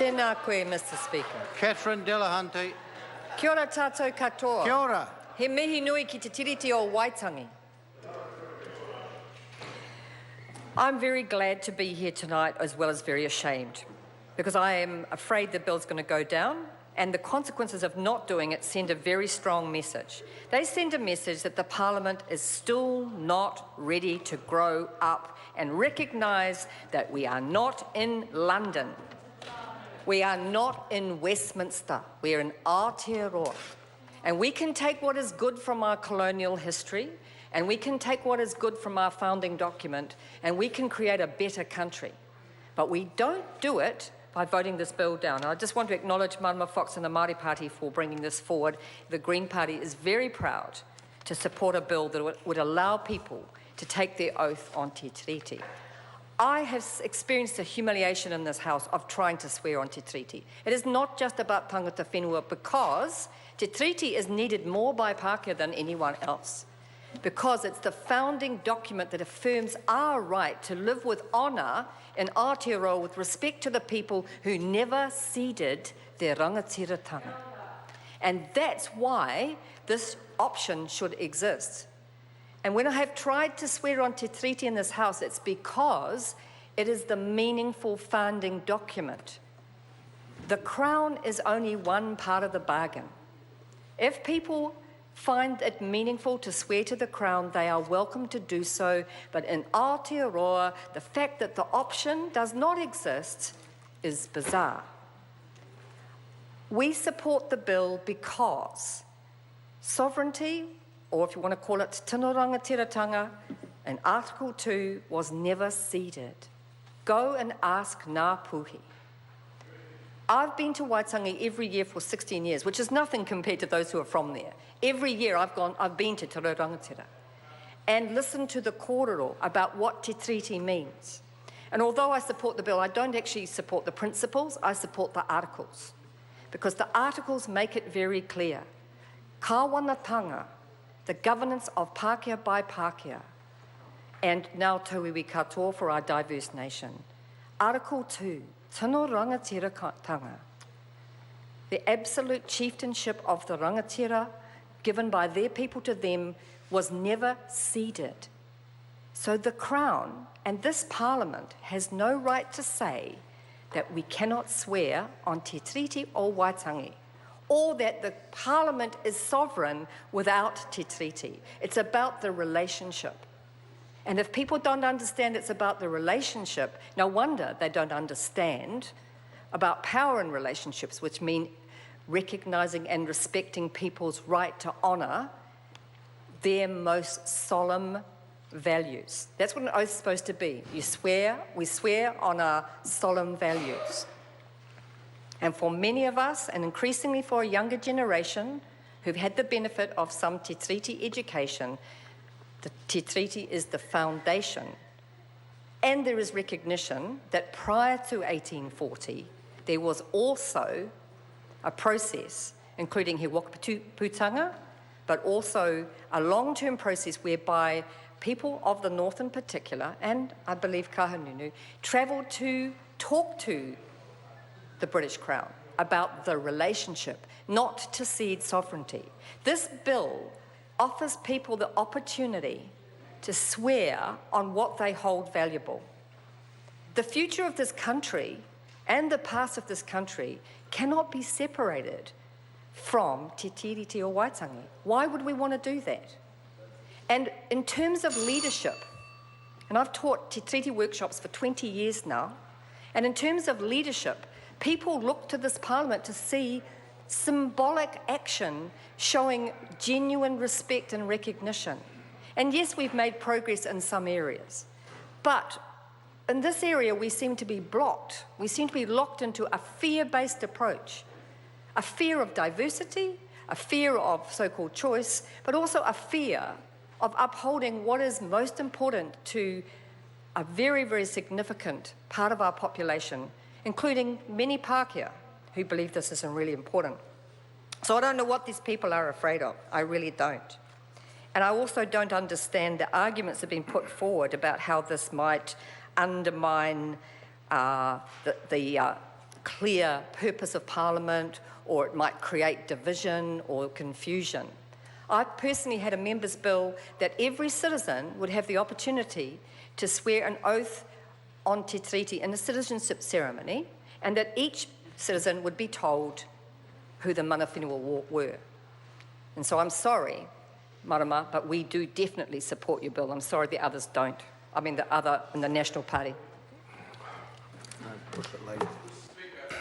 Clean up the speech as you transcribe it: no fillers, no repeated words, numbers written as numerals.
Tēnā koe, Mr. Speaker. Catherine Delahunty. Kia ora tātou katoa. Kia ora. He mihi nui ki te tiriti o Waitangi. I'm very glad to be here tonight, as well as very ashamed, because I am afraid the bill's going to go down, and the consequences of not doing it send a very strong message. They send a message that the Parliament is still not ready to grow up and recognise that we are not in London. We are not in Westminster. We are in Aotearoa. And we can take what is good from our colonial history, and we can take what is good from our founding document, and we can create a better country. But we don't do it by voting this bill down. And I just want to acknowledge Marama Fox and the Māori Party for bringing this forward. The Green Party is very proud to support a bill that would allow people to take their oath on Te Tiriti. I have experienced the humiliation in this House of trying to swear on Te Tiriti. It is not just about tangata whenua, because Te Tiriti is needed more by Pākehā than anyone else, because it's the founding document that affirms our right to live with honour in Aotearoa with respect to the people who never ceded their rangatiratanga. And that's why this option should exist. And when I have tried to swear on Te Tiriti in this House, it's because it is the meaningful founding document. The Crown is only one part of the bargain. If people find it meaningful to swear to the Crown, they are welcome to do so. But in Aotearoa, the fact that the option does not exist is bizarre. We support the bill because sovereignty, or if you want to call it tino rangatiratanga, in Article 2 was never ceded. Go and ask Ngā Puhi. I've been to Waitangi every year for 16 years, which is nothing compared to those who are from there. Every year I've been to Te Rangatira and listened to the kōrero about what Te Tiriti means. And although I support the bill, I don't actually support the principles, I support the articles. Because the articles make it very clear. Kāwanatanga, the governance of Pākehā by Pākehā, and now Tauiwi katoa for our diverse nation. Article 2, tino rangatiratanga, the absolute chieftainship of the rangatira given by their people to them was never ceded. So the Crown and this Parliament has no right to say that we cannot swear on Te Tiriti or Waitangi, or that the Parliament is sovereign without Te Tiriti. It's about the relationship. And if people don't understand it's about the relationship, no wonder they don't understand about power in relationships, which mean recognising and respecting people's right to honour their most solemn values. That's what an oath is supposed to be. We swear on our solemn values. And for many of us, and increasingly for a younger generation who've had the benefit of some Te Tiriti education, the Te Tiriti is the foundation. And there is recognition that prior to 1840, there was also a process, including he wakaputanga, but also a long-term process whereby people of the North in particular, and I believe Kahanunu, travelled to talk to the British Crown about the relationship, not to cede sovereignty. This bill offers people the opportunity to swear on what they hold valuable. The future of this country and the past of this country cannot be separated from Te Tiriti or Waitangi. Why would we want to do that? And in terms of leadership, and I've taught Te Tiriti workshops for 20 years now, and in terms of leadership, people look to this Parliament to see symbolic action showing genuine respect and recognition. And yes, we've made progress in some areas, but in this area we seem to be blocked. We seem to be locked into a fear-based approach, a fear of diversity, a fear of so-called choice, but also a fear of upholding what is most important to a very, very significant part of our population, including many Pākehā who believe this is really important. So I don't know what these people are afraid of. I really don't. And I also don't understand the arguments that have been put forward about how this might undermine the clear purpose of Parliament, or it might create division or confusion. I personally had a members' bill that every citizen would have the opportunity to swear an oath on Te Tiriti in a citizenship ceremony, and that each citizen would be told who the mana whenua were. And so I'm sorry, Marama, but we do definitely support your bill. I'm sorry the others don't. I mean, the other in the National Party. No, push it later.